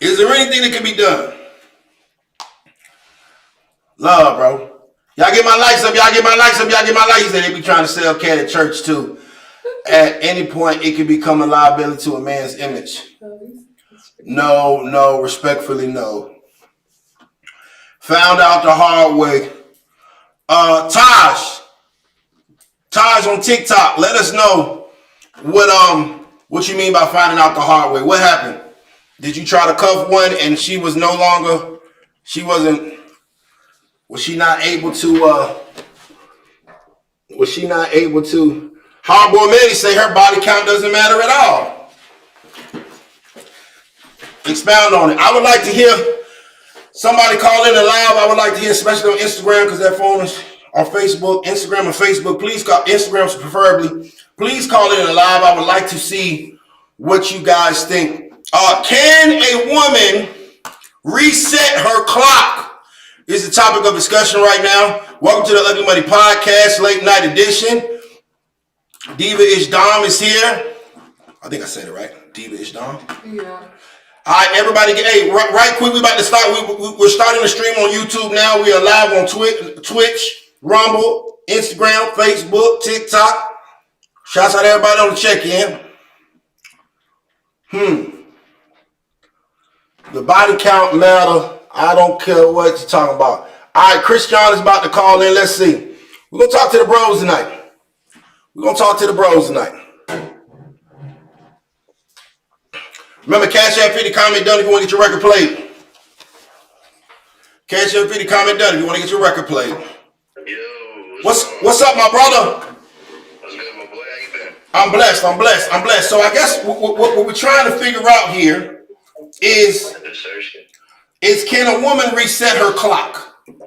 Is there anything that can be done? Love, bro. Y'all get my likes up. Y'all get my likes up. Y'all get my likes. They be trying to sell cat at church too. At any point, it can become a liability to a man's image. No, respectfully, no. Found out the hard way. Taj on TikTok, let us know what you mean by finding out the hard way. What happened? Did you try to cuff one and she was no longer, she wasn't, was she not able to, Hardboiled Manny say her body count doesn't matter at all. Expound on it. I would like to hear somebody call in live. I would like to hear, especially on Instagram, because that phone is on Facebook, Instagram and Facebook. Please call, Instagram preferably. Please call in live. I would like to see what you guys think. Can a woman reset her clock? Is the topic of discussion right now. Welcome to the Ugly Money Podcast, late night edition. Diva Ish Dom is here. I think I said it right. Diva Ish Dom. Yeah. All right, everybody. Hey, right quick, we about to start. We're starting the stream on YouTube now. We are live on Twitch, Rumble, Instagram, Facebook, TikTok. Shouts out to everybody on the check-in. The body count matter. I don't care what you're talking about. All right, Chris John is about to call in. Let's see. We're going to talk to the bros tonight. Remember, Cash App 50, comment done if you want to get your record played. Cash App 50, comment done if you want to get your record played. Yo, what's up, my brother? What's good, my boy? How you been? I'm blessed. So I guess what we're trying to figure out here is can a woman reset her clock? Hell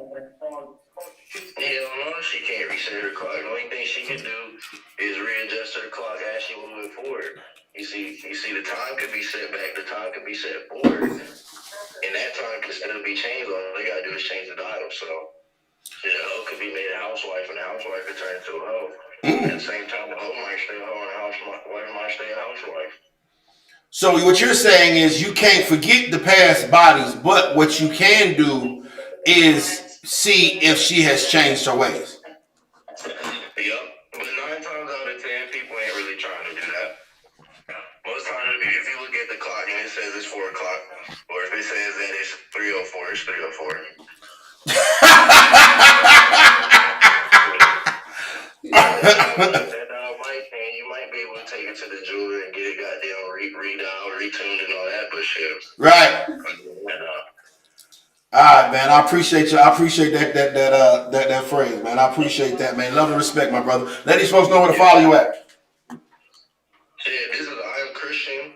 no, she can't reset her clock. The only thing she can do is readjust her clock as she moving forward. You see, the time could be set back, the time could be set forward, and that time can still be changed. All they gotta do is change the dial. So, the hoe could be made a housewife, and the housewife could turn into a hoe. At the same time, the hoe might stay a hoe, and the housewife might stay a housewife. So what you're saying is you can't forget the past bodies, but what you can do is see if she has changed her ways. Yep, but 9 times out of 10, people ain't really trying to do that. Most times, if you look at the clock and it says it's 4 o'clock, or if it says that it's 3:04, it's 3:04. You might be able to take it to the jeweler and get it goddamn redialed, retuned, and all that, but shit. Right. All right, man. I appreciate you. I appreciate that phrase, man. I appreciate that, man. Love and respect, my brother. Let these folks know where to follow you at. Shit, this is I Am Christian.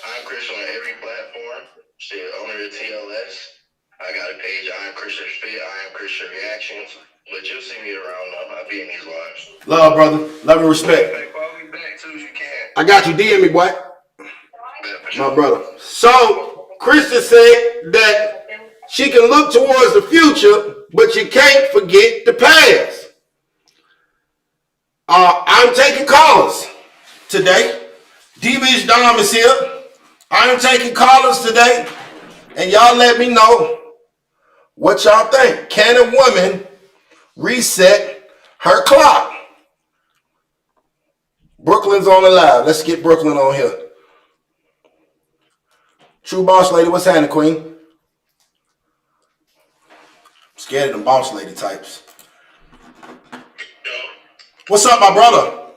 I Am Christian on every platform. Shit, owner of TLS. I got a page, I Am Christian Fit, I Am Christian Reactions. But you'll see me around though. I'll be in these lives. Love, brother. Love and respect. Follow me back too if you can. I got you. DM me, boy. My brother. So, Krista said that she can look towards the future, but you can't forget the past. I'm taking callers today. D-Bitch Dom is here. I am taking callers today. And y'all let me know what y'all think. Can a woman reset her clock? Brooklyn's on the live. Let's get Brooklyn on here. True boss lady, what's happening, queen? I'm scared of them boss lady types. Yo. What's up, my brother? No,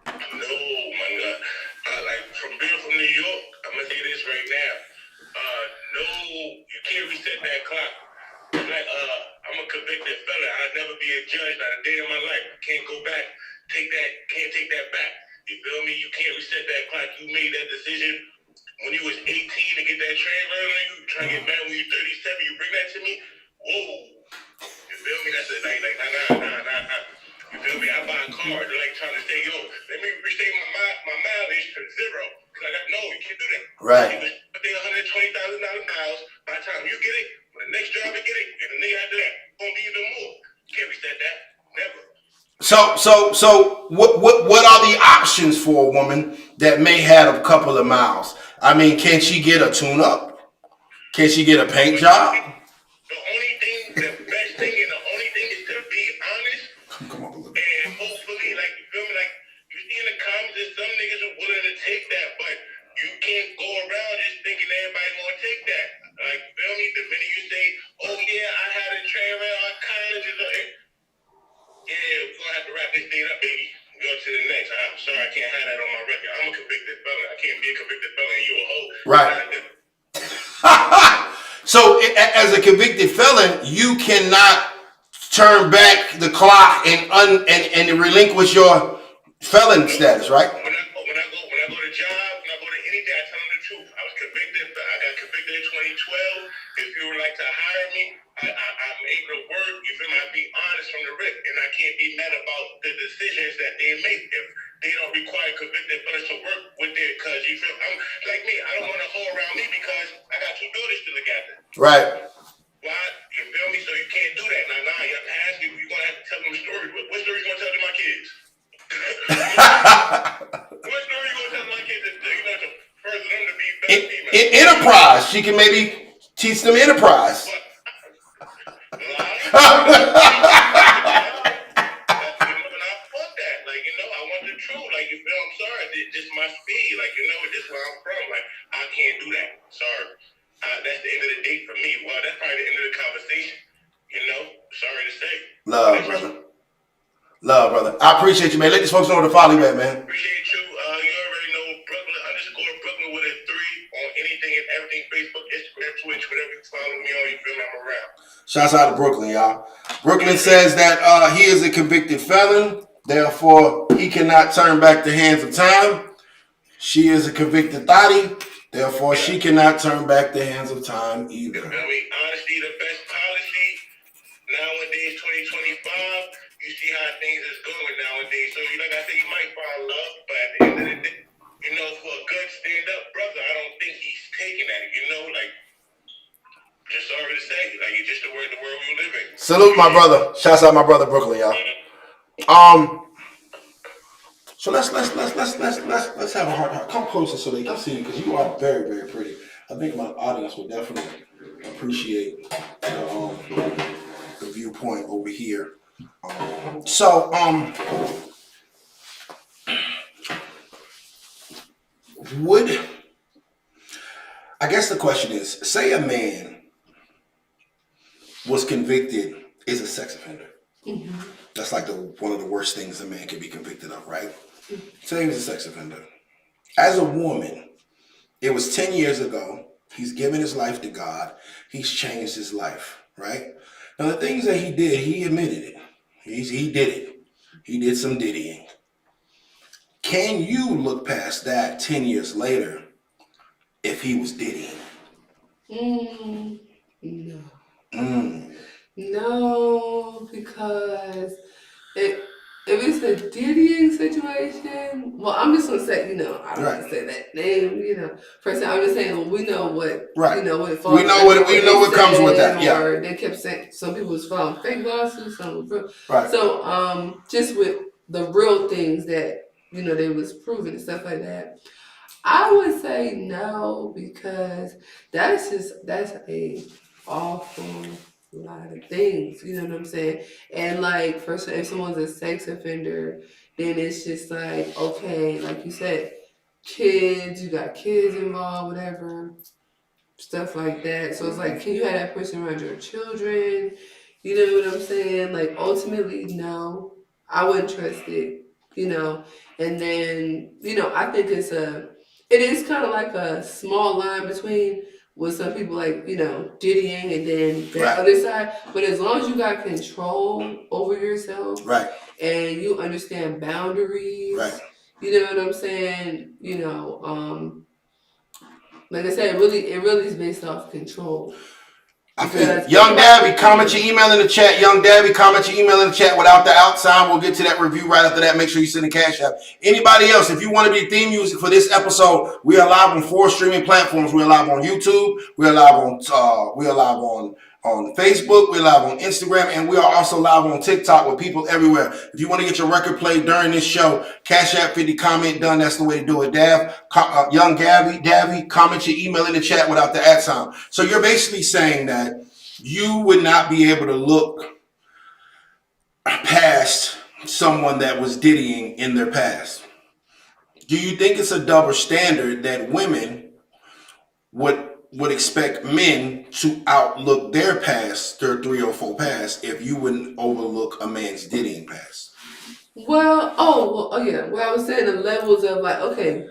my God. Like, from being from New York, I'm going to say this right now. No, you can't reset that clock. Like, I'm a convicted fella. I'll never be a judge not a day in my life. I can't go back. Can't take that back. You feel me? You can't reset that clock. You made that decision when you was 18 to get that transfer on you. Trying to get back when you're 37. You bring that to me? Whoa. You feel me? That's it. Like, nah. You feel me? I buy a car. They're like trying to say, yo, let me restate my mileage to 0. Cause I got, no, you can't do that. Right. You pay $120,000 miles. By the time you get it, when the next driver get it, and the nigga after that, gonna be even more. You can't reset that. Never. So what are the options for a woman that may have a couple of miles? I mean, can she get a tune-up? Can she get a paint job? The only thing, the best thing, and the only thing is to be honest. Come on, look. And hopefully, like, you feel me? Like, you see in the comments that some niggas are willing to take that, but you can't go around just thinking everybody's gonna take that. Like, feel me? The minute you say, oh yeah, I had a train around our college, yeah, we're gonna have to wrap this thing up, baby. Go to the next. I'm sorry, I can't have that on my record. I'm a convicted felon. I can't be a convicted felon and you a hoe. Right. So, as a convicted felon, you cannot turn back the clock and relinquish your felon status, right? When I go to jobs, when I go to anything, I tell them the truth. I was convicted. I got convicted in 2012. If you would like to hire me, I'm able to work. You feel me? I be honest from the rip, and I can't be mad about the decisions that they make if they don't require convicted felons to work with their. Cause you feel I'm like me. I don't want to hoe around me because I got 2 daughters to look after. Right. Why? You feel me? So you can't do that. Now, you have to ask you. You're gonna have to tell them a story. What story you gonna tell to my kids? What story you gonna tell my kids that to further them to be better females? Enterprise. She can maybe teach them enterprise. Just my speed, like just where I'm from. Like I can't do that. Sorry. That's the end of the date for me. Well, that's probably the end of the conversation. Sorry to say. Love, brother. Love, brother. I appreciate you, man. Let these folks know where to follow you at, man. Appreciate you. You already know Brooklyn with a 3 on anything and everything. Facebook, Instagram, Twitch, whatever you follow me on, you feel me, I'm around. Shouts out to Brooklyn, y'all. Brooklyn says that he is a convicted felon. Therefore, he cannot turn back the hands of time. She is a convicted thotty. Therefore, she cannot turn back the hands of time either. You feel me? Honesty, the best policy. Nowadays, 2025, you see how things is going nowadays. So, like I said, you might find love, but at the end of the day, for a good stand-up brother, I don't think he's taking that. Just sorry to say, like it's just the world we live in. Salute, my brother. Shouts out my brother Brooklyn, y'all. So let's have a hard. Come closer so they can see you because you are very, very pretty. I think my audience will definitely appreciate the viewpoint over here. I guess the question is, say a man was convicted is a sex offender. Mm-hmm. That's like one of the worst things a man can be convicted of, right? Mm-hmm. Say he was a sex offender. As a woman, it was 10 years ago. He's given his life to God. He's changed his life, right? Now, the things that he did, he admitted it. He did it. He did some diddying. Can you look past that 10 years later if he was diddying? No. No, because if it's a diddying situation, well, I'm just gonna say, I don't want to say that name, First, I'm just saying, we know what, what it falls. We know what comes with that. Yeah. Or they kept saying some people was filing fake lawsuits, some was real. Right. So, just with the real things that they was proven and stuff like that, I would say no, because that's a awful lot of things, you know what I'm saying? And like, first, if someone's a sex offender, then it's just like, okay, like you said, kids, you got kids involved, whatever, stuff like that. So it's like, can you have that person around your children? You know what I'm saying? Like, ultimately, no, I wouldn't trust it, And then, I think it is kind of like a small line between with some people like, diddying and then the other side. But as long as you got control over yourself, right, and you understand boundaries, right, you know what I'm saying? Like I said, it really is based off control. I feel Young Dabby, comment your email in the chat. Young Dabby, comment your email in the chat without the out sign. We'll get to that review right after that. Make sure you send a cash app. Anybody else, if you want to be theme music for this episode, we are live on 4 streaming platforms. We are live on YouTube. We are live on on Facebook, we're live on Instagram, and we are also live on TikTok with people everywhere. If you want to get your record played during this show, Cash App 50 comment done. That's the way to do it. Young Davy, comment your email in the chat without the @ sign. So you're basically saying that you would not be able to look past someone that was diddying in their past. Do you think it's a double standard that women would expect men to outlook their past, their 304 past, if you wouldn't overlook a man's diddying past? Well, yeah. Well, I was saying the levels of like, okay,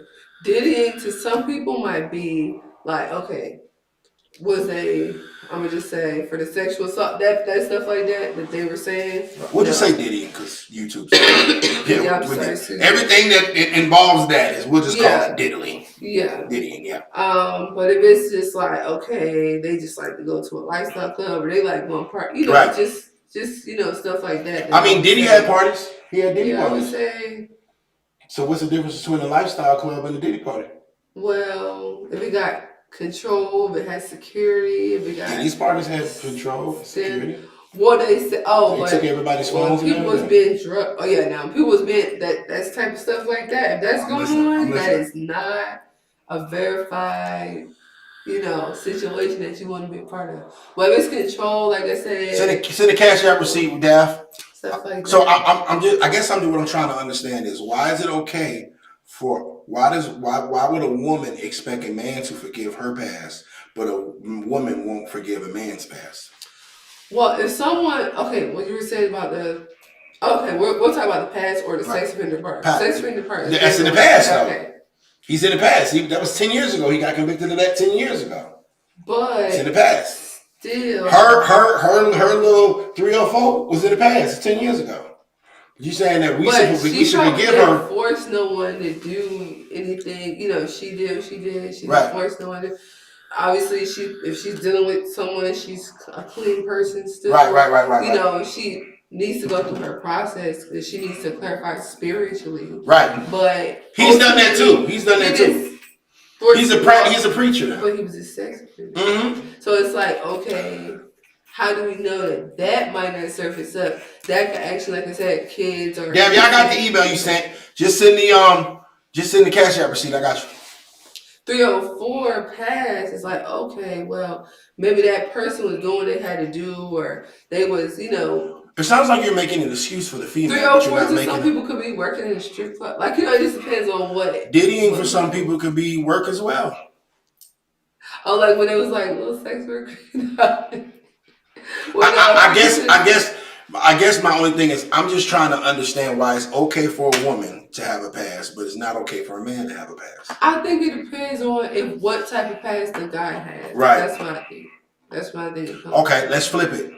diddying to some people might be like, okay, I'm gonna just say for the sexual assault, that stuff like that they were saying. We'll just say diddying because YouTube's Yeah, I'm sorry, everything that involves that is we'll just call it diddling. Yeah. Diddying, yeah. But if it's just like, okay, they just like to go to a lifestyle club or they like one part, Right. just stuff like that. I mean, Diddy had parties. He had Diddy parties. I would say. So what's the difference between a lifestyle club and a Diddy party? Well, if it got control, if it has security, if it got Diddy's parties had control, security. What they said, they took everybody's phones. People was being drugged. Oh yeah, now people was being that's type of stuff like that. If that's going on, that is not a verified, situation that you want to be a part of. Well, if it's control, like I said, send a Cash App receipt with Daff. Stuff like that. So I guess what I'm trying to understand is why is it okay why would a woman expect a man to forgive her past, but a woman won't forgive a man's past? Well, if someone, what you were saying about we'll talk about the past or the sex offender part. Sex offender part. That's in the past, though. Okay. He's in the past. That was 10 years ago. He got convicted of that 10 years ago. But it's in the past. Still, her little 304 was in the past. It's 10 years ago. You saying that we should forgive her? Force no one to do anything. She did. She didn't force no one to. Obviously, if she's dealing with someone, she's a clean person still. Right. She needs to go through her process because she needs to clarify spiritually. Right. But he's done that too. He's a preacher. But he was a sex offender. Mm-hmm. So it's like, okay, how do we know that might not surface up? That could actually, like I said, kids or. Yeah, y'all got the email you sent. Just send the Cash App receipt. I got you. 304 pass, it's like, okay, well, maybe that person was doing what they had to do, or they was, It sounds like you're making an excuse for the female. 304 to some people could be working in a strip club. Like, it just depends on what. Diddying for some people could be work as well. Oh, like when it was like little sex work? I guess my only thing is I'm just trying to understand why it's okay for a woman to have a past, but it's not okay for a man to have a past. I think it depends on what type of past the guy has. Right. That's what I think. Okay, let's flip it.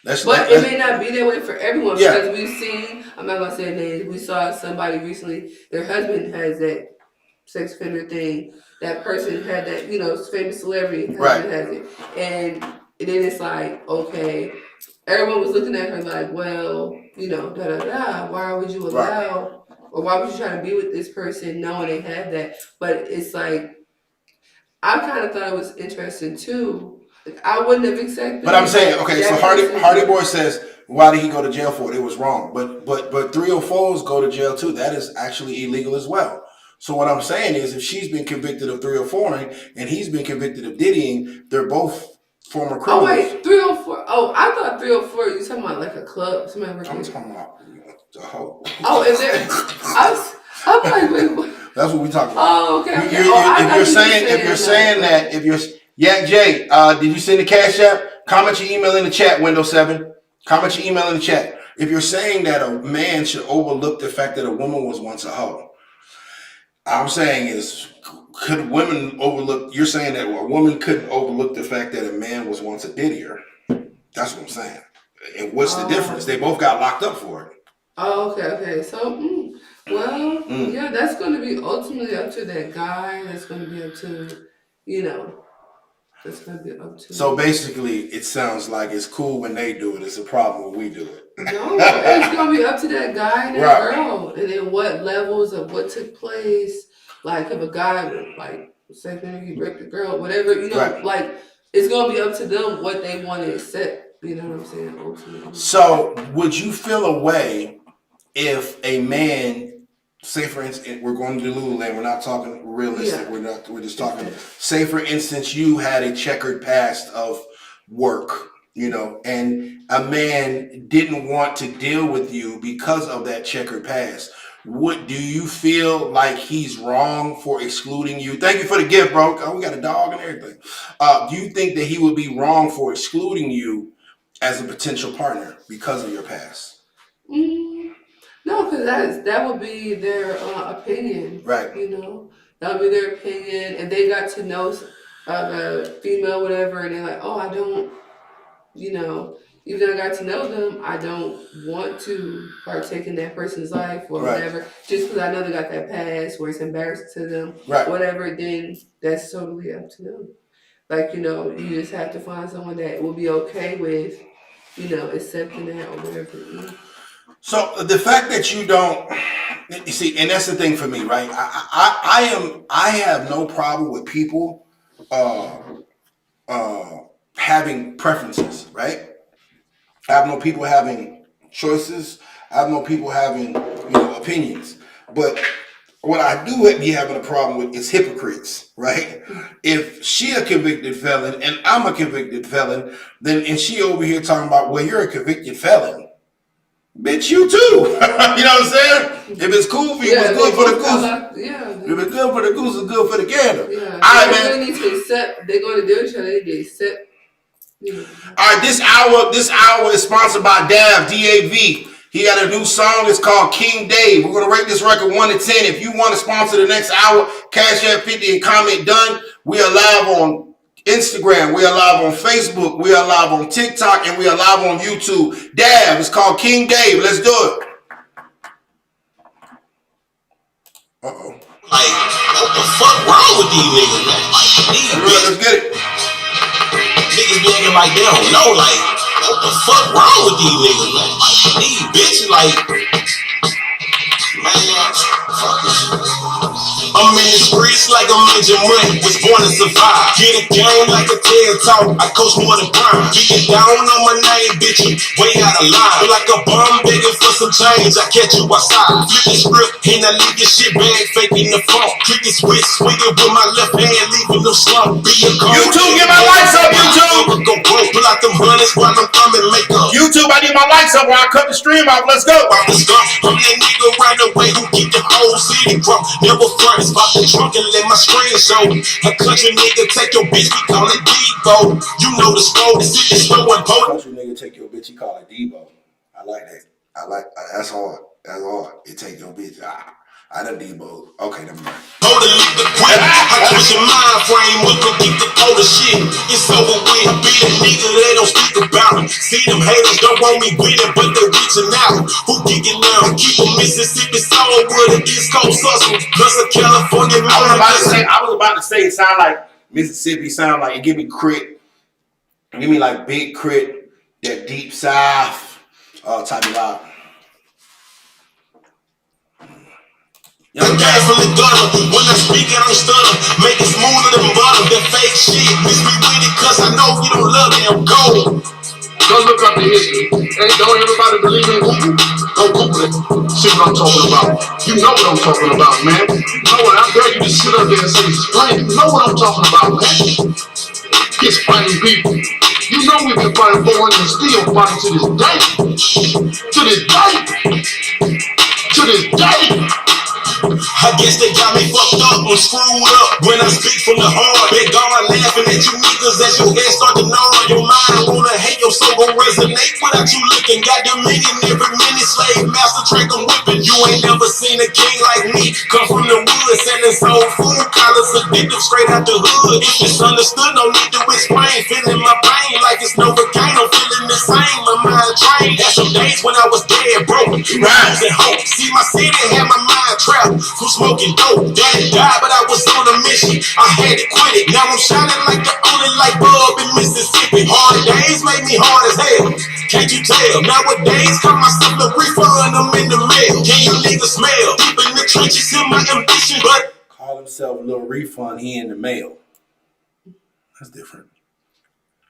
It may not be that way for everyone because we've seen. I'm not gonna say names. We saw somebody recently. Their husband has that sex offender thing. That person had that. Famous celebrity husband has it, and then it's like, okay. Everyone was looking at her like, well, why would you allow, or why would you try to be with this person knowing they have that? But it's like, I kind of thought it was interesting too. Like, I wouldn't have accepted. But I'm saying, okay, so Hardy Boy says, why did he go to jail for it? It was wrong. But 304s go to jail too. That is actually illegal as well. So what I'm saying is, if she's been convicted of 304ing and he's been convicted of diddying, they're both former criminals. Oh wait, 304. Oh, I thought 304. You talking about like a club? I'm talking about the whole. Oh, is there? I'm like, wait, what? That's what we talking about. Oh, okay. Yak J, did you send the Cash App? Comment your email in the chat, Window 7. Comment your email in the chat. If you're saying that a man should overlook the fact that a woman was once a hoe, I'm saying is, could women overlook? You're saying that a woman couldn't overlook the fact that a man was once a diddier. That's what I'm saying. And what's the difference? They both got locked up for it. Oh, okay. So, yeah, that's going to be ultimately up to that guy. That's going to be up to, that's going to be up to. So basically, it sounds like it's cool when they do it. It's a problem when we do it. No, it's going to be up to that guy and that girl. And then what levels of what took place. Like if a guy, like, say he raped a girl, whatever, like it's gonna be up to them what they want to accept. You know what I'm saying? Ultimately. So, would you feel a way if a man, say for instance, we're going to Lululemon, we're not talking realistic, Yeah. we're just talking, say for instance, you had a checkered past of work, you know, and a man didn't want to deal with you because of that checkered past. What do you feel like he's wrong for excluding you? Thank you for the gift, bro. Oh, we got a dog and everything. Do you think that he would be wrong for excluding you as a potential partner because of your past? Mm, no, because that would be their opinion. Right. You know, that would be their opinion, and they got to know a female, whatever, and they're like, oh, I don't, you know, even though I got to know them, I don't want to partake in that person's life or Right. whatever, just because I know they got that past where it's embarrassing to them, Right. whatever. Then that's totally up to them. Like, you know, you just have to find someone that will be okay with, you know, accepting that or whatever it is. So the fact that you don't, you see, and that's the thing for me, right? I have no problem with people having preferences, right? I have no people having choices. I have no people having, opinions. But what I do be having a problem with is hypocrites, right? If she a convicted felon and I'm a convicted felon, then and she over here talking about, well, you're a convicted felon. Bitch, you too. You know what I'm saying? If it's cool for you, Yeah, it's good for the goose. Yeah. If it's good for the goose, it's good for the gander. Yeah. All right, They're man. going to need to accept, they're going to do each other, they need to accept, you know. All right, this hour is sponsored by Dav, D-A-V. He got a new song. It's called King Dave. We're going to rate this record 1 to 10. If you want to sponsor the next hour, Cash App 50 and comment done. We are live on Instagram. We are live on Facebook. We are live on TikTok. And we are live on YouTube. Dav, it's called King Dave. Let's do it. Uh-oh. Like, what the fuck wrong with these niggas, man? Like, Let's get it. Niggas be acting like they don't know, like, what the fuck wrong with these niggas, man? These bitches, like, man, fuck this shit. I'm in the streets like I'm making money, was born to survive. Get a game like a TED Talk, I coach more than Brian. Get down on my name, bitch, way out of line. Feel like a bum begging for some change, I catch you outside. Flip the script, and I leave your shit bag faking the phone. Click the switch, swing it with my left hand, leaving no slump. Be a cold. YouTube, get my lights up, YouTube. Go broke, pull out them hundreds while I'm thumbing makeup. YouTube, I need my lights up while I cut the stream off. Let's go. I'm that nigga right away who keep the whole city drunk. Never front, spot the trunk and let my screen show. A country nigga take your bitch, we call it Debo. You know the score, the city slow and potent. Country nigga take your bitch, he call it Debo. I like that. That's hard. That's hard. It take your bitch. I done Debo. Okay, never mind. Hold a lick the quick. I twist your mind frame with the deep the older shit. It's over with. Be the nigga they don't speak about it. See them haters don't want me with it, but they reaching out. Who kicking now? Keep a Mississippi soul with an East Coast hustle. Plus a California man. I was about to say it sound like Mississippi, sound like it give me crit. Give me like big crit, that deep south type of vibe. The gas from the gutter. When I speak, I don't stutter. Make it smoother than butter. That fake shit, miss me with it, cause I know you don't love it. I'm gold. Go look up the history. Hey, don't everybody believe in Google? Go Google it. See what I'm talking about. You know what I'm talking about, man. You know what? I dare you to sit up there and say, explain. You know what I'm talking about, man. It's fighting people. You know we've been fighting for and still fighting to this day. To this day. To this day. I guess they got me fucked up and screwed up when I speak from the heart. Big God laughing at you niggas as your head start to gnaw on your mind. Wanna hate your soul gon' resonate without you looking. Got them million every minute, slave master track I'm whipping. You ain't never seen a king like me. Come from the woods, selling soul food, collars addictive straight out the hood. If it's understood, no need to explain. Feeling my pain like it's Novocaine. I'm feeling the same, my mind trained. Had some days when I was dead broke, losing hope. See my city had my mind trapped. From smoking dope, daddy died, but I was on a mission. I had to quit it. Now I'm shining like the only light bulb in Mississippi. Hard days make me hard as hell. Can't you tell? Nowadays, call myself a refund. I'm in the mail. Can you niggas smell? Deep in the trenches in my ambition, but Call himself a little refund. He in the mail. That's different.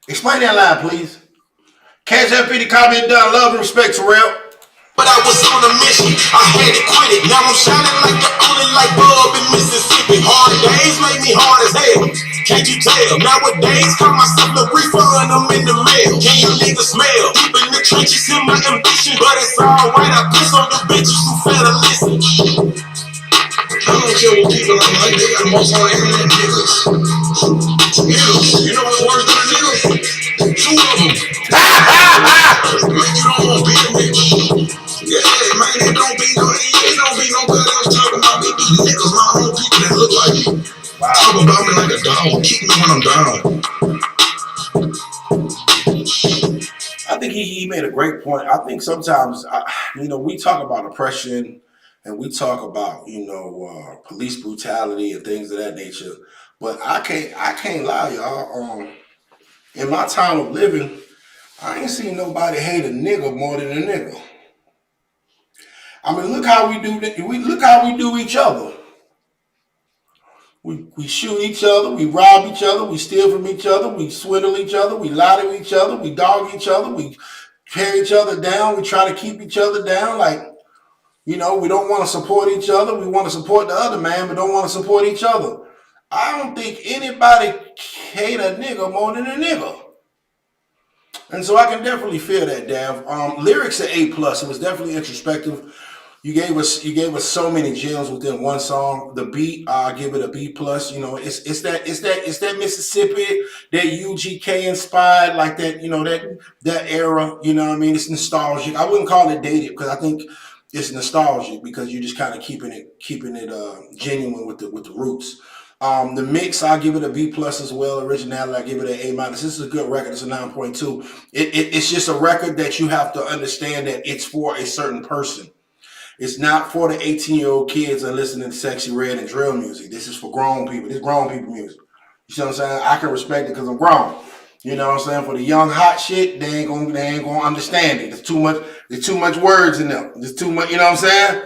Explain that line, please. Cash App 50, comment done. Love and respect, Terrell. But I was on a mission, I had to quit it. Now I'm shining like the only light bulb in Mississippi. Hard days make me hard as hell. Can't you tell? Nowadays, call myself the refund, I'm in the mail. Can you niggas smell? Deep in the trenches in my ambition, but it's alright. I piss on the bitches who fail to listen. I don't care what people are like, they got the most on internet niggas. Niggas, you know what's worse than a nigga? Two of them. Man, you don't want to be a nigga. Yeah, man, it don't be no good. I was talking about me, these niggas, my own people that look like me. Talk about me like a dog, keep me when I'm down. I think he made a great point. I think sometimes, we talk about oppression and we talk about, police brutality and things of that nature. But I can't lie, y'all. In my time of living, I ain't seen nobody hate a nigga more than a nigga. I mean, look how we do. Look how we do each other. We shoot each other, we rob each other, we steal from each other, we swindle each other, we lie to each other, we dog each other, we tear each other down, we try to keep each other down. Like, we don't want to support each other. We want to support the other man, but don't want to support each other. I don't think anybody hate a nigga more than a nigga. And so I can definitely feel that, Dav. Lyrics at A+. It was definitely introspective. You gave us so many gems within one song. The beat, I give it a B+. It's that Mississippi, that UGK inspired, like that, that era. You know what I mean? It's nostalgic. I wouldn't call it dated because I think it's nostalgic because you're just kind of keeping it genuine with the roots. The mix, I give it a B+ as well. Originality, I give it an A-. This is a good record. It's a 9.2. It's just a record that you have to understand that it's for a certain person. It's not for the 18-year-old kids that listening to Sexy Red and drill music. This is for grown people. This is grown people music. You see what I'm saying? I can respect it because I'm grown. You know what I'm saying? For the young hot shit, they ain't gonna understand it. There's too much words in them. There's too much, you know what I'm saying?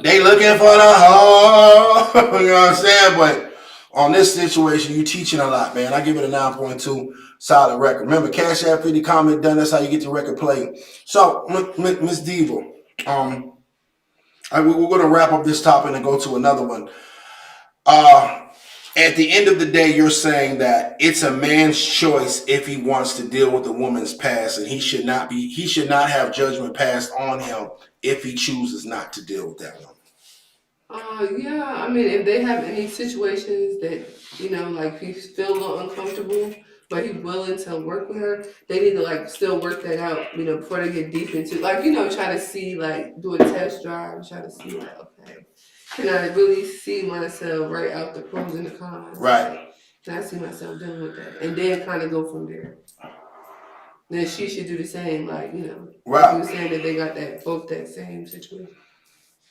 They looking for the hoe. You know what I'm saying? But on this situation, you teaching a lot, man. I give it a 9.2, solid record. Remember, Cash App 50, comment done. That's how you get the record played. So, Miss Diva, we're going to wrap up this topic and go to another one. At the end of the day, you're saying that it's a man's choice if he wants to deal with a woman's past, and he should not have judgment passed on him if he chooses not to deal with that woman. Yeah, I mean, if they have any situations that, like he feel a little uncomfortable, but he's willing to work with her, they need to still work that out, before they get deep into try to see, do a test drive, try to see okay, can I really see myself right out the pros and the cons? Right. Can I see myself dealing with that? And then kind of go from there. Then she should do the same, right. You were saying that they got both that same situation.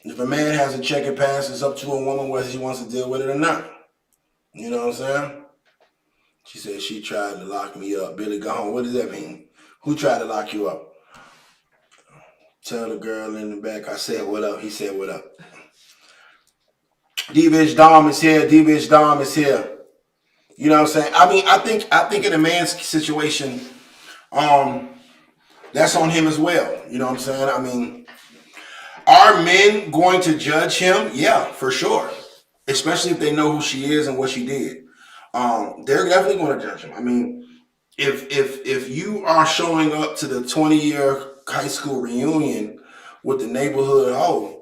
If a man has a checkered past, it's up to a woman whether she wants to deal with it or not. You know what I'm saying? She said she tried to lock me up. Billy, go home. What does that mean? Who tried to lock you up? Tell the girl in the back, I said what up. He said what up. D-Bitch Dom is here. D-Bitch Dom is here. You know what I'm saying? I mean, I think in a man's situation, that's on him as well. You know what I'm saying? I mean, are men going to judge him? Yeah, for sure. Especially if they know who she is and what she did. They're definitely going to judge him. I mean, if you are showing up to the 20-year high school reunion with the neighborhood hoe,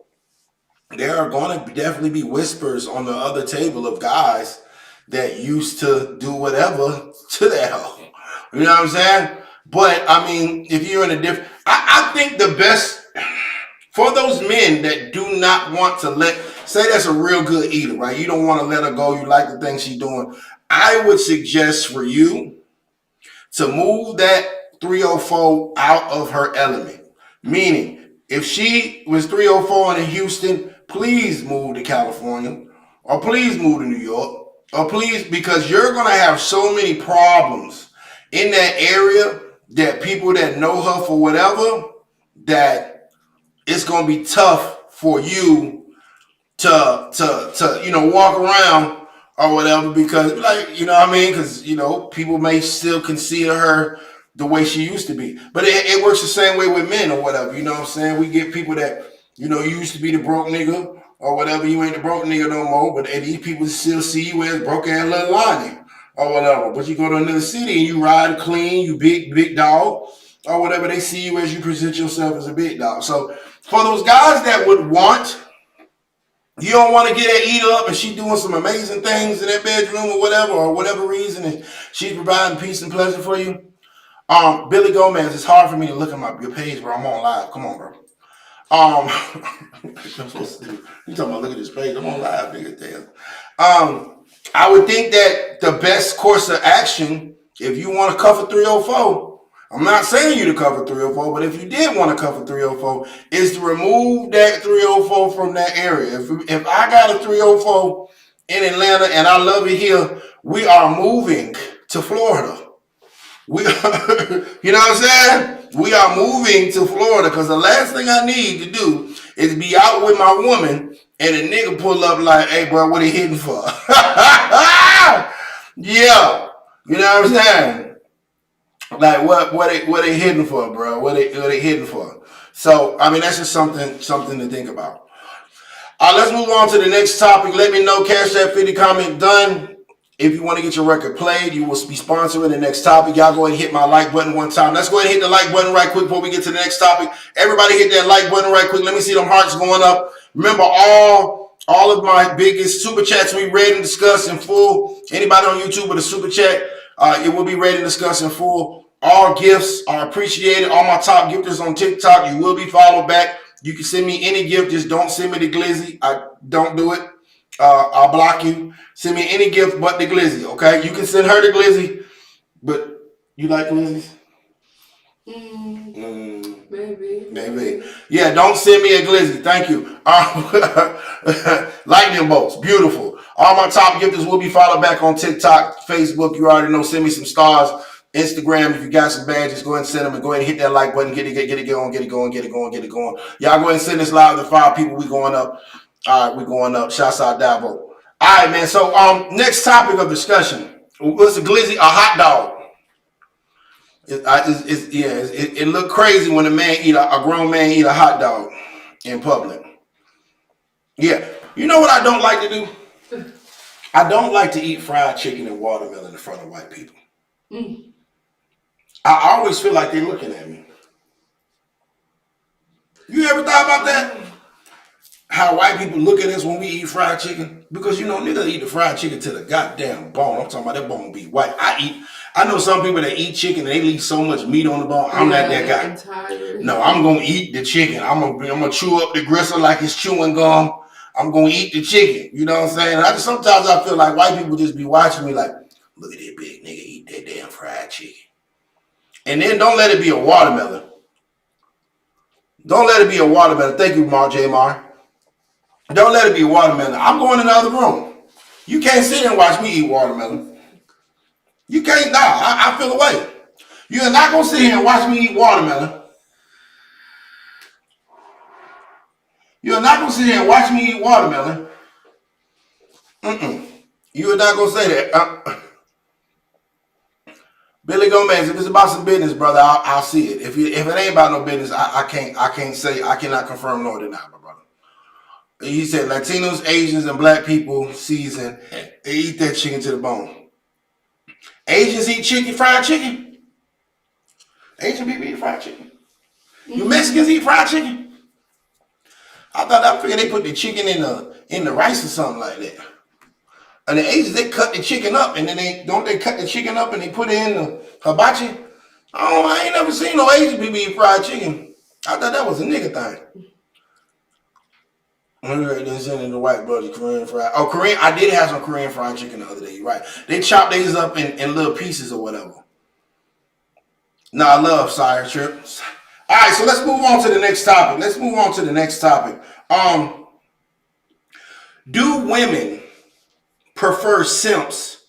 there are going to definitely be whispers on the other table of guys that used to do whatever to that hoe. You know what I'm saying? But, I mean, if you're in a different... I think the best... For those men that do not want to say that's a real good eater, right? You don't want to let her go. You like the things she's doing. I would suggest for you to move that 304 out of her element. Meaning, if she was 304 in Houston, please move to California, or please move to New York, or please, because you're going to have so many problems in that area that people that know her for whatever, that it's gonna be tough for you to walk around or whatever, because like, you know what I mean? Because, you know, people may still consider her the way she used to be. But it works the same way with men or whatever. You know what I'm saying? We get people that, you know, you used to be the broke nigga or whatever. You ain't the broke nigga no more. But these people still see you as broke ass little Lonnie or whatever. But you go to another city and you ride clean, you big dog or whatever. They see you as you present yourself as a big dog. So for those guys that would want, you don't want to get her eat up and she doing some amazing things in that bedroom or whatever reason, and she's providing peace and pleasure for you. Billy Gomez, it's hard for me to look at your page, bro. I'm on live. Come on, bro. I'm supposed to do. You talking about look at this page? I'm on live, nigga. Damn. I would think that the best course of action, if you want to cover 304, I'm not saying you to cover 304, but if you did want to cover 304, is to remove that 304 from that area. If I got a 304 in Atlanta and I love it here, we are moving to Florida. We are, you know what I'm saying? We are moving to Florida because the last thing I need to do is be out with my woman and a nigga pull up like, hey, bro, what are you hitting for? Yeah. You know what I'm saying? Like what they hitting for, bro? What they hitting for? So I mean that's just something to think about. Let's move on to the next topic. Let me know, Cash That 50 comment done. If you want to get your record played, you will be sponsoring the next topic. Y'all go ahead and hit my like button one time. Let's go ahead and hit the like button right quick before we get to the next topic. Everybody hit that like button right quick. Let me see them hearts going up. Remember all of my biggest super chats we read and discussed in full. Anybody on YouTube with a super chat, it will be read and discussed in full. All gifts are appreciated. All my top gifters on TikTok, you will be followed back. You can send me any gift. Just don't send me the glizzy. I don't do it. I'll block you. Send me any gift but the glizzy, okay? You can send her the glizzy, but you like glizzies? Maybe. Yeah, don't send me a glizzy. Thank you. Lightning bolts. Beautiful. All my top gifters will be followed back on TikTok, Facebook. You already know. Send me some stars. Instagram, if you got some badges, go ahead and send them and go ahead and hit that like button. Get it going. Y'all go ahead and send this live to 5 people. We going up. All right, we going up. Shouts out Davo. All right, man. So next topic of discussion. What's a glizzy? A hot dog. It look crazy when a grown man eat a hot dog in public. Yeah. You know what I don't like to do? I don't like to eat fried chicken and watermelon in front of white people. I always feel like they're looking at me. You ever thought about that? How white people look at us when we eat fried chicken? Because, you know, niggas eat the fried chicken to the goddamn bone. I'm talking about that bone be white. I know some people that eat chicken and they leave so much meat on the bone. I'm not that guy. No, I'm going to eat the chicken. I'm going to chew up the gristle like it's chewing gum. I'm going to eat the chicken. You know what I'm saying? Sometimes I feel like white people just be watching me like, look at that big nigga eat that damn fried chicken. And then don't let it be a watermelon. Don't let it be a watermelon. Thank you, J. Mar. Don't let it be a watermelon. I'm going in the other room. You can't sit here and watch me eat watermelon. You can't. Nah, I feel away. You're not going to sit here and watch me eat watermelon. You're not going to sit here and watch me eat watermelon. You're not going to say that. Billy Gomez, if it's about some business, brother, I'll see it. If it ain't about no business, I cannot confirm nor deny, my brother. He said Latinos, Asians, and black people season, they eat that chicken to the bone. Asians eat fried chicken. Asian people eat fried chicken. You Mexicans eat fried chicken. I figured they put the chicken in the rice or something like that. And the Asians, they cut the chicken up, and then they cut the chicken up and they put it in the hibachi. I ain't never seen no Asian people eat fried chicken. I thought that was a nigga thing. Then sending the white brother Korean fried. Oh, Korean! I did have some Korean fried chicken the other day. You're right. They chop these up in little pieces or whatever. No, I love sire trips. All right, so let's move on to the next topic. Do women prefer simps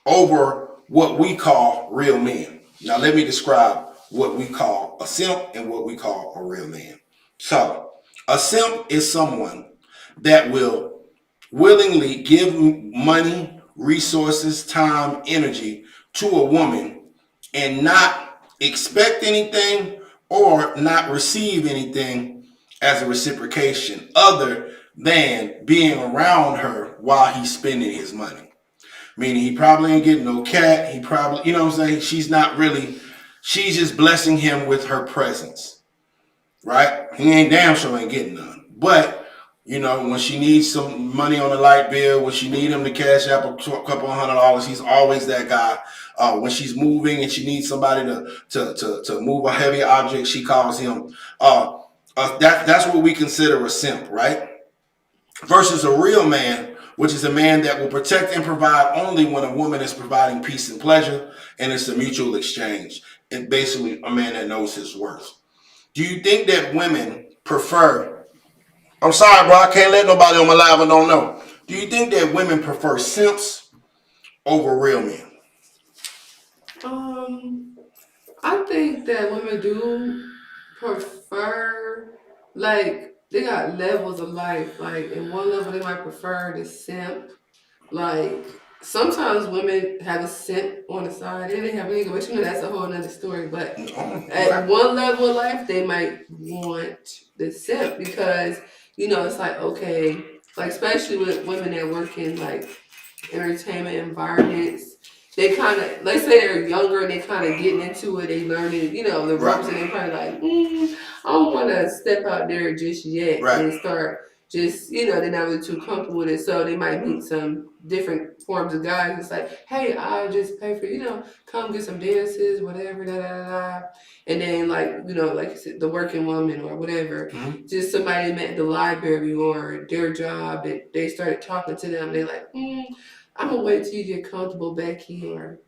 over what we call real men? Now, let me describe what we call a simp and what we call a real man. So, a simp is someone that will willingly give money, resources, time, energy to a woman and not expect anything or not receive anything as a reciprocation other than being around her while he's spending his money. Meaning he probably ain't getting no cat. He probably, you know what I'm saying? She's just blessing him with her presence, right? He ain't damn sure ain't getting none. But, you know, when she needs some money on the light bill, when she need him to cash up a couple of $100, he's always that guy. When she's moving and she needs somebody to move a heavy object, she calls him. That's what we consider a simp, right? Versus a real man, which is a man that will protect and provide only when a woman is providing peace and pleasure, and it's a mutual exchange. It's basically a man that knows his worth. Do you think that women prefer? I'm sorry, bro, I can't let nobody on my live and don't know. Do you think that women prefer simps over real men? I think that women do prefer, like, they got levels of life. Like, in one level, they might prefer the simp. Like, sometimes women have a simp on the side, and they have a nigga, but you know, that's a whole nother story. But at one level of life, they might want the simp because, you know, it's like, okay, like, especially with women that work in, like, entertainment environments, they kind of, let's say they're younger and they kind of getting into it, they learning, you know, the ropes, and they probably like, I don't want to step out there just yet and start just, you know, they're not really too comfortable with it, so they might meet some different forms of guys. It's like, hey, I'll just pay for, you know, come get some dances, whatever, and then, like, you know, like you said, the working woman or whatever, just somebody met at the library or their job, that they started talking to them, they're like, I'm gonna wait till you get comfortable, Becky, or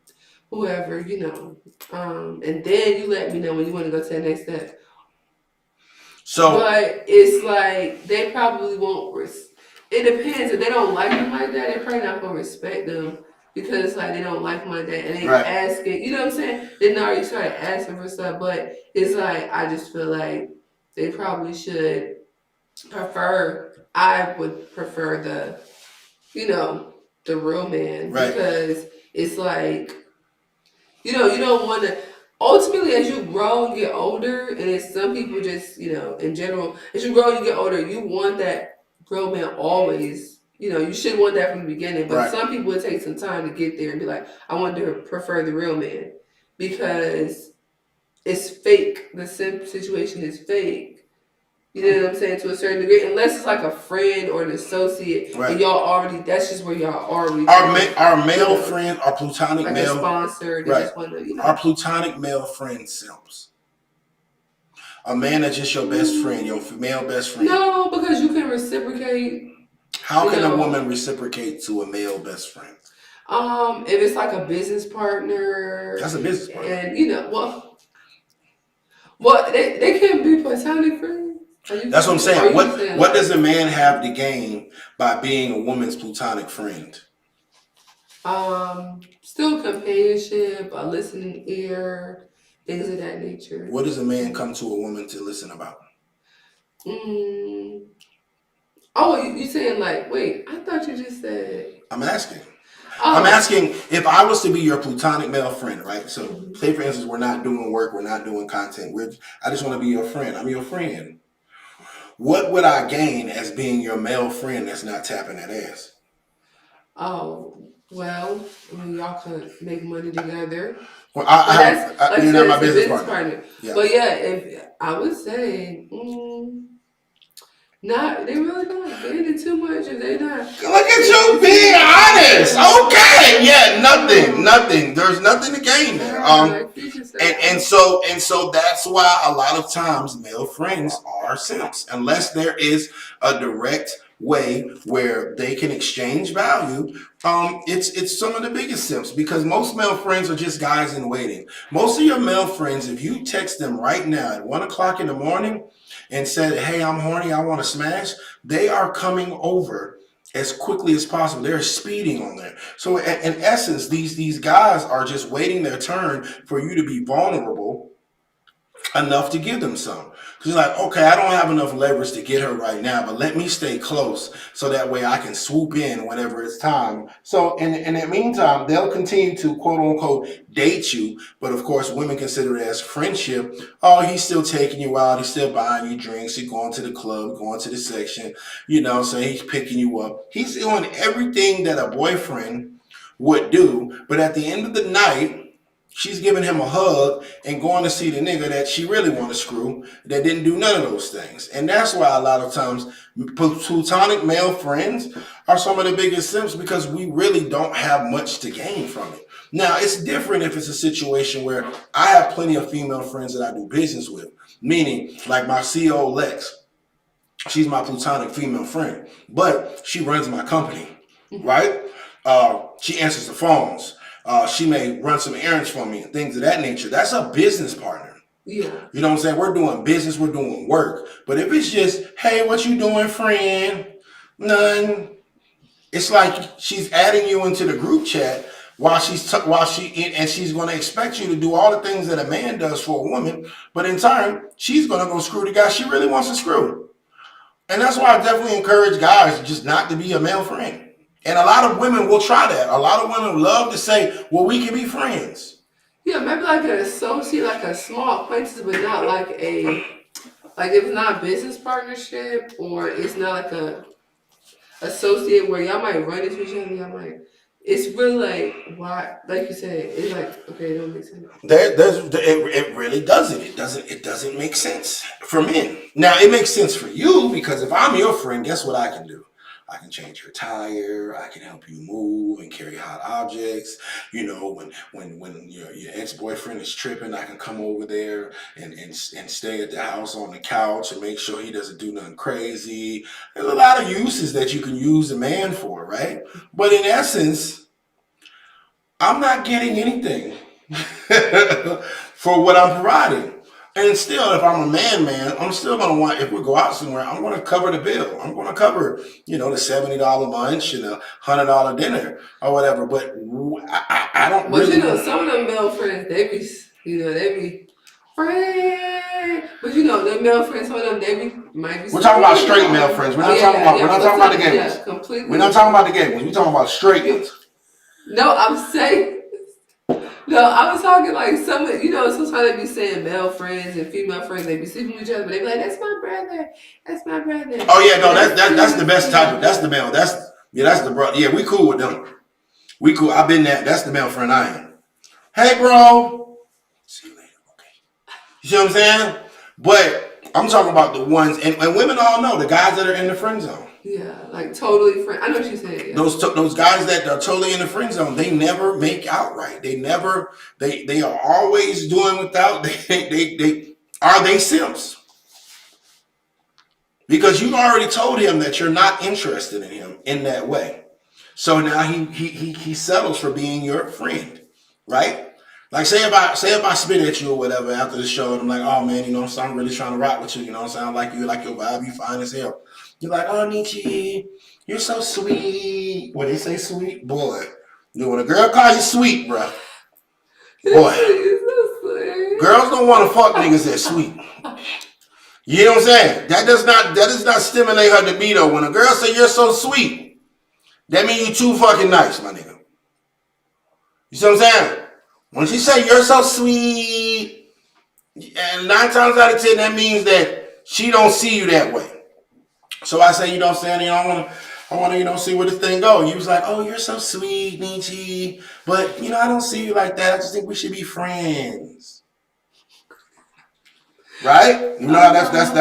whoever, you know. And then you let me know when you want to go to the next step. So, but it's like they probably won't. It depends. If they don't like them like that, they're probably not gonna respect them because it's like they don't like them like that, and they asking. You know what I'm saying? They already started asking for stuff, but it's like I just feel like they probably should prefer. I would prefer the, you know, the real man, because it's like, you know, you don't want to, ultimately as you grow and get older, and it's some people just, you know, in general, as you grow and you get older, you want that real man always, you know, you should want that from the beginning, but some people would take some time to get there and be like, I want to prefer the real man because it's fake. The simp situation is fake. You know what I'm saying? To a certain degree, unless it's like a friend or an associate, and y'all already, that's just where y'all already. Our male friend, our plutonic like male. A sponsor, they just want to, you know. Our plutonic male friend simps. A man that's just your best friend, your male best friend. No, because you can reciprocate. How can a woman reciprocate to a male best friend? If it's like a business partner. That's a business partner. And, you know, well, they can be platonic friends. That's what I'm saying. What does a man have to gain by being a woman's plutonic friend? Still companionship, a listening ear, things of that nature. What does a man come to a woman to listen about? Oh, you saying like, wait, I thought you just said. I'm asking. I'm asking if I was to be your plutonic male friend, right? So say for instance, we're not doing work, we're not doing content. I just want to be your friend. I'm your friend. What would I gain as being your male friend that's not tapping that ass? Oh, well, I mean, y'all could make money together. Well, you're not my business partner. Yeah. But yeah, if I would say, they really not gaining too much if they not. Look at you being honest. Okay, yeah, nothing. There's nothing to gain there. And so that's why a lot of times male friends are simps, unless there is a direct way where they can exchange value. It's some of the biggest simps, because most male friends are just guys in waiting. Most of your male friends, if you text them right now at 1:00 in the morning and said, hey, I'm horny, I want to smash, they are coming over as quickly as possible. They're speeding on there. So in essence, these guys are just waiting their turn for you to be vulnerable enough to give them some. She's like, okay, I don't have enough leverage to get her right now, but let me stay close so that way I can swoop in whenever it's time. So in the meantime, they'll continue to quote unquote date you, but of course women consider it as friendship. Oh, he's still taking you out, he's still buying you drinks, he's going to the club, going to the section, so he's picking you up. He's doing everything that a boyfriend would do, but at the end of the night, she's giving him a hug and going to see the nigga that she really want to screw that didn't do none of those things. And that's why a lot of times platonic male friends are some of the biggest simps, because we really don't have much to gain from it. Now, it's different if it's a situation where I have plenty of female friends that I do business with, meaning like my CEO Lex. She's my platonic female friend, but she runs my company, right? She answers the phones. She may run some errands for me and things of that nature. That's a business partner. Yeah. You know what I'm saying? We're doing business, we're doing work. But if it's just, hey, what you doing, friend? None. It's like she's adding you into the group chat and she's going to expect you to do all the things that a man does for a woman. But in turn, she's going to go screw the guy she really wants to screw. And that's why I definitely encourage guys just not to be a male friend. And a lot of women will try that. A lot of women love to say, well, we can be friends. Yeah, maybe like an associate, like a small acquaintance, but not like if it's not a business partnership, or it's not like a associate where y'all might run into each other. It's really like, why, like you said, it's like, okay, it don't make sense. It really doesn't. It doesn't make sense for men. Now, it makes sense for you, because if I'm your friend, guess what I can do? I can change your tire. I can help you move and carry hot objects. When your ex-boyfriend is tripping, I can come over there and stay at the house on the couch and make sure he doesn't do nothing crazy. There's a lot of uses that you can use a man for, right? But in essence, I'm not getting anything for what I'm providing. And still, if I'm a man, I'm still going to want, if we go out somewhere, I'm going to cover the bill. I'm going to cover, the $70 lunch and a $100 dinner or whatever. But I don't really. But some of them male friends, they be friends. But the male friends, some of them, they might be. We're talking about straight male friends. We're not talking about the gay ones. Yeah, completely. We're not talking about the gay ones. We're talking about straight ones. No, I'm saying. No, I was talking like sometimes they be saying male friends and female friends, they be sleeping with each other, but they be like, that's my brother. Oh yeah, no, that's the best type of, that's the male. That's the brother. Yeah, we cool with them. We cool. I've been that. That's the male friend I am. Hey, bro. See you later. Okay. You see what I'm saying? But I'm talking about the ones, and women all know the guys that are in the friend zone. Yeah, like totally friend. I know what you said. Yeah. Those guys that are totally in the friend zone, they never make out right. They are always doing without. Are they simps? Because you've already told him that you're not interested in him in that way. So now he settles for being your friend, right? Like say if I spit at you or whatever after the show, and I'm like, oh man, so I'm really trying to rock with you, sound like you like your vibe, you fine as hell. You're like, oh Nietzsche, you're so sweet. When they say sweet, boy, when a girl calls you sweet, bro, boy, girls don't want to fuck niggas that sweet. You know what I'm saying? That does not stimulate her libido. When a girl say you're so sweet, that means you too fucking nice, my nigga. You see what I'm saying? When she say you're so sweet, and 9 times out of 10, that means that she don't see you that way. So I say, I want to, see where this thing go. You was like, oh, you're so sweet, Nietzsche, but I don't see you like that. I just think we should be friends, right? You know how that's I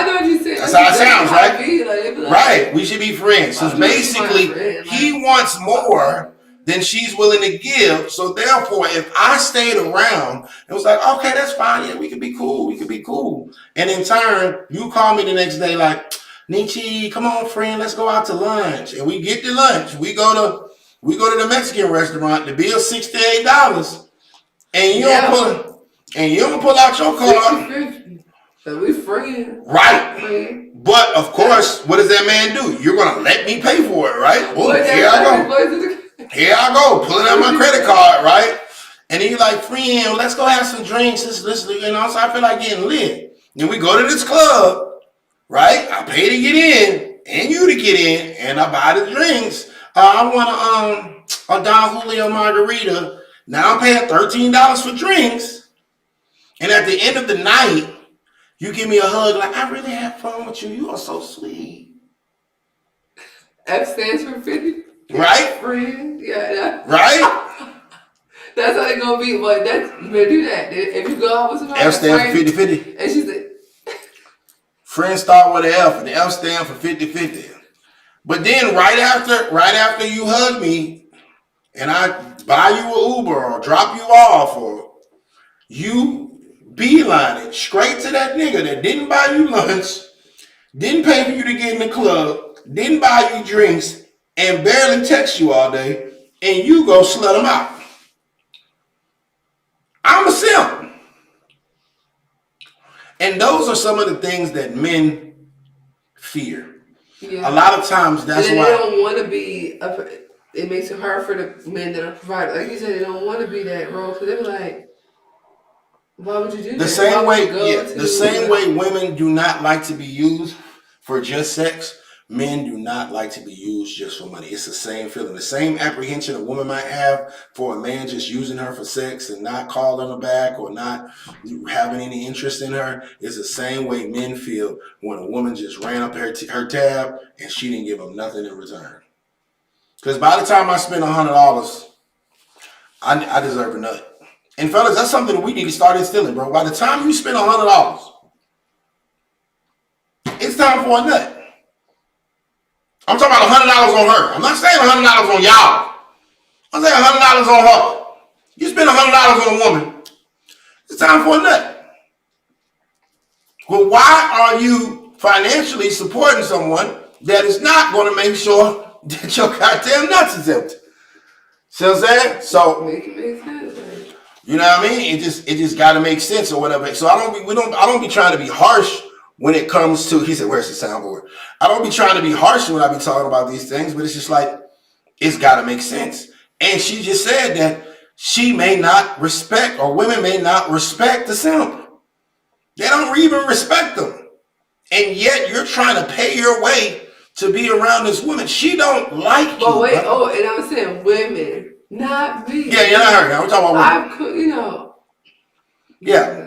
know what you said. That's how it sounds, right? Like, right. We should be friends. So basically, he wants more than she's willing to give. So therefore, if I stayed around, it was like, okay, that's fine. Yeah, we could be cool. And in turn, you call me the next day like, Nietzsche, come on, friend, let's go out to lunch. And we get to lunch. We go to the Mexican restaurant. The bill's $68. And you don't pull out your card. So we friends. Right. Friend. But of course, what does that man do? You're gonna let me pay for it, right? Well, here I go. Pulling out my credit card, right? And then you're like, friend, let's go have some drinks. So I feel like getting lit. Then we go to this club, right? I pay to get in, and you to get in, and I buy the drinks. I want a Don Julio margarita. Now I'm paying $13 for drinks. And at the end of the night, you give me a hug like, I really had fun with you. You are so sweet. F stands for 50. Right? Friend. Yeah. Right? That's how they gonna be. But you better do that. If you go out with somebody, F stands for 50-50. and she said, Friends start with an F, and the F stand for 50-50. But then right after you hug me, and I buy you an Uber or drop you off, or you beeline it straight to that nigga that didn't buy you lunch, didn't pay for you to get in the club, didn't buy you drinks, and barely text you all day, and you go slut him out. I'm a simp. And those are some of the things that men fear. yeah. A lot of times that's and why they don't want to be. It makes it hard for the men that are provided. Like you said, they don't want to be that role because they're like, why would you do that? the same way women do not like to be used for just sex. Men do not like to be used just for money. It's the same feeling, the same apprehension a woman might have for a man just using her for sex and not calling her back or not having any interest in her. It's the same way men feel when a woman just ran up her tab and she didn't give them nothing in return. Because by the time I spend $100, I deserve a nut. And fellas, that's something that we need to start instilling, bro. By the time you spend $100, it's time for a nut. I'm talking about $100 on her. I'm not saying $100 on y'all. I'm saying $100 on her. You spend $100 on a woman, it's time for a nut. Well, why are you financially supporting someone that is not going to make sure that your goddamn nuts is empty? See what I'm saying? So make it make sense. you know what I mean? It just got to make sense or whatever. So I don't be trying to be harsh when it comes to. He said, "Where's the soundboard?" I don't be trying to be harsh when I be talking about these things, but it's just like it's got to make sense. And she just said that she may not respect, or women may not respect the simp. They don't even respect them, and yet you're trying to pay your way to be around this woman. She don't like you. But wait, and I was saying women, not me. Yeah, you're not her. Now we're talking about women. Yeah.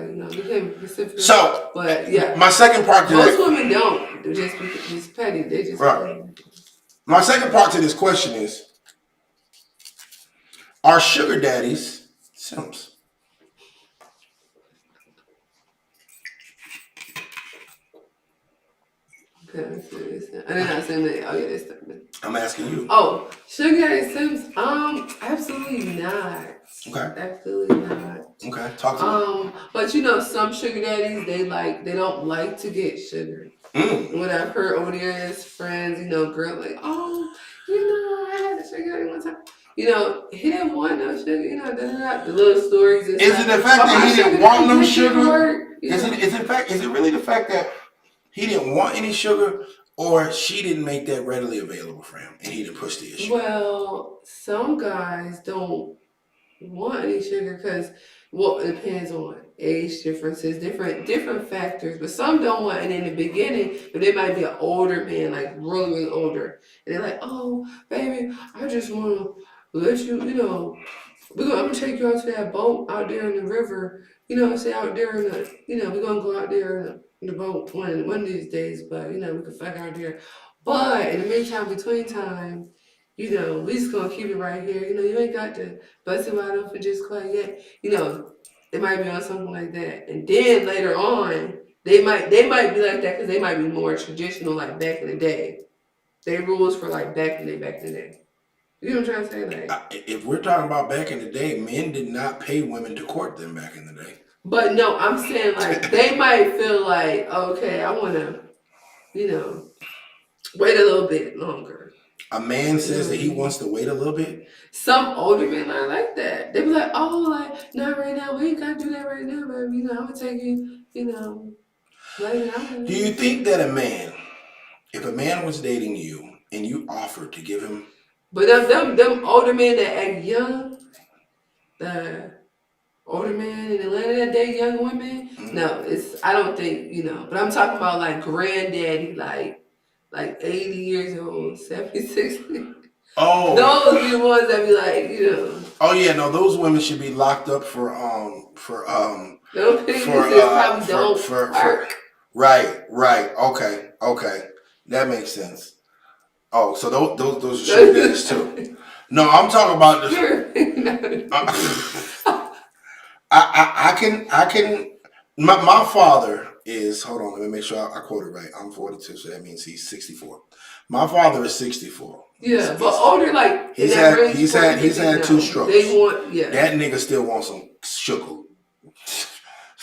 So, but yeah, my second part to most women don't. They're just petty. They just right. My second part to this question is: are sugar daddies simps? I did not say that. Oh yeah, that's that. I'm asking you. Oh, sugar daddy simps? Absolutely not. Okay. Absolutely not. Okay, talk to me. But some sugar daddies they don't like to get sugar. What I've heard over the years, friends, girls like, oh, I had a sugar daddy one time. He didn't want no sugar, the little stories and Is stuff. it the fact that he didn't want no sugar? Is it really the fact that he didn't want any sugar, or she didn't make that readily available for him and he didn't push the issue? Well, some guys don't want any sugar because, it depends on age differences, different factors. But some don't want, and in the beginning, but they might be an older man, like really, really older, and they're like, "Oh, baby, I just want to let you, I'm gonna take you out to that boat out there in the river, say out there in the, we're gonna go out there in the boat one of these days, but we can fuck out there. But in the meantime, between time." We just gonna keep it right here. You ain't got to bust it wide open just quite yet. It might be on something like that. And then later on, they might be like that because they might be more traditional, like back in the day. They rules for like back in the day. You know what I'm trying to say? Like, if we're talking about back in the day, men did not pay women to court them back in the day. But no, I'm saying like they might feel like, okay, I wanna, wait a little bit longer. A man says that he wants to wait a little bit. Some older men are like that. They be like, "Oh, like not right now. We ain't gotta do that right now, baby. I'm gonna take you, later on." Do you think that if a man was dating you and you offered to give him, but them older men that act young, older men in Atlanta that date young women. No, I don't think, but I'm talking about like granddaddy, like 80 years old, 70, 60. Oh, Those be the ones that be like, oh yeah, no, those women should be locked up for Them penises probably don't work. right, okay, that makes sense. Oh, so those are sugar daddies too. No, I'm talking about the. I can. My father is. Hold on, let me make sure I quote it right. I'm 42, so that means he's 64. My father is 64. Yeah, but older, like he's had 2 strokes. They want That nigga still wants some sugar.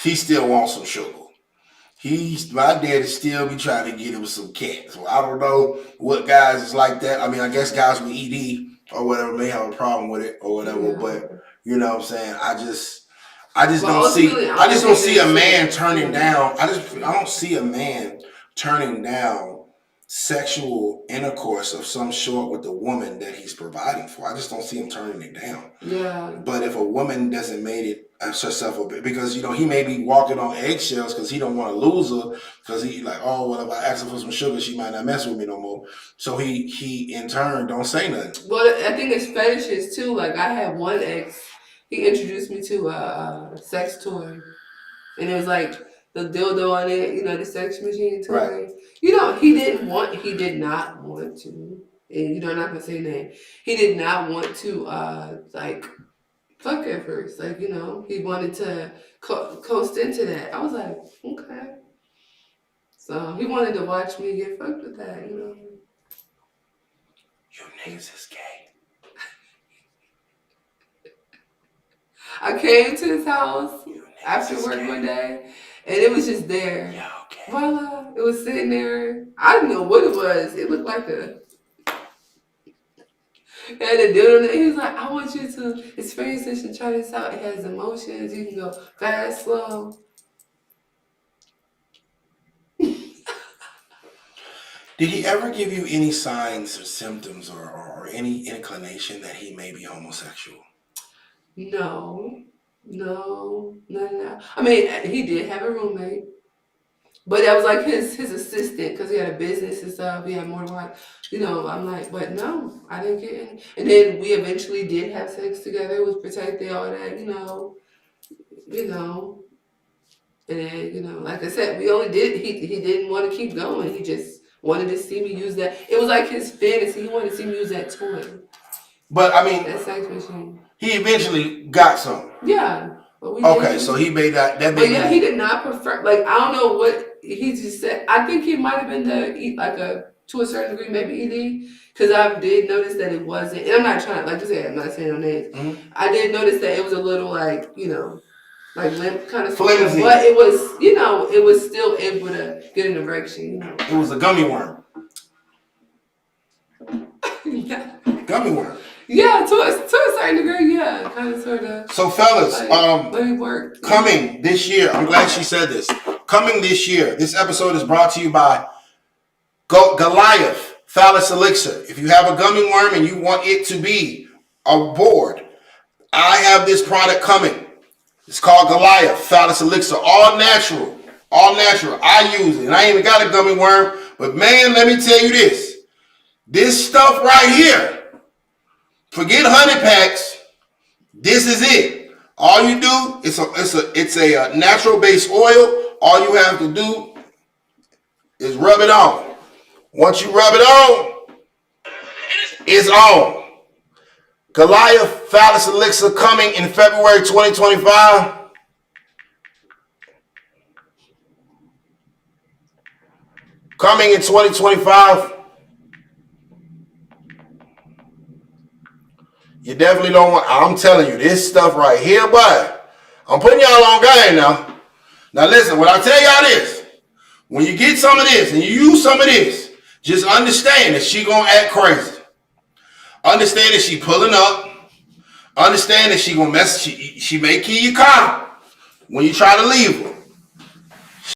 He still wants some sugar. My daddy still be trying to get him some cat. So I don't know what guys is like that. I mean, I guess guys with ED or whatever may have a problem with it or whatever. Yeah. But you know what I'm saying? I just don't see a man turning down. I don't see a man turning down sexual intercourse of some sort with the woman that he's providing for. I just don't see him turning it down. Yeah. But if a woman doesn't make it herself a bit, because he may be walking on eggshells because he don't want to lose her, because he like, oh, well, if I ask her for some sugar, she might not mess with me no more. So he in turn don't say nothing. Well, I think it's fetishes too. Like I had one ex, he introduced me to a sex toy, and it was like the dildo on it, the sex machine toy. Right. He did not want to, and I'm not gonna say that. He did not want to, like, fuck at first. Like, he wanted to coast into that. I was like, okay. So he wanted to watch me get fucked with that, You niggas is gay. I came to his house after work one day, and it was just there. Yeah, okay. Voila, it was sitting there. I didn't know what it was. It looked like it had a dude on it. He was like, I want you to experience this and try this out. It has emotions. You can go fast, slow. Did he ever give you any signs or symptoms or any inclination that he may be homosexual? No, none of that. I mean, he did have a roommate, but that was like his assistant because he had a business and stuff. He had more than one, I'm like, but no, I didn't get any. And then we eventually did have sex together. It was protected, all that, And then, like I said, we only did, he didn't want to keep going. He just wanted to see me use that. It was like his fantasy. He wanted to see me use that toy. But I mean, that sex machine. He eventually got some. Yeah. But so he made that. But yeah, he did not prefer. Like I don't know what he just said. I think he might have been to a certain degree, maybe ED, because I did notice that it wasn't. And I'm not trying, like you said, I'm not saying no names. Mm-hmm. I did notice that it was a little like limp kind of flimsy, but it was it was still able to get an erection. It was a gummy worm. Yeah. Gummy worm. Yeah, to a certain degree, yeah, kind of, sort of. So, fellas, let me work. Coming this year, I'm glad she said this. Coming this year, this episode is brought to you by Goliath Phallus Elixir. If you have a gummy worm and you want it to be aboard, I have this product coming. It's called Goliath Phallus Elixir, all natural. I use it, and I ain't even got a gummy worm, but man, let me tell you this. This stuff right here. Forget honey packs. This is it. All you do it's a natural based oil. All you have to do is rub it on. Once you rub it on, it's on. Goliath Phallus Elixir coming in February 2025. Coming in 2025. You definitely don't want, I'm telling you, this stuff right here, but I'm putting y'all on game now. Now listen, what I tell y'all is, when you get some of this and you use some of this, just understand that she gonna act crazy. Understand that she pulling up. Understand that she gonna mess, she may kill your car when you try to leave her.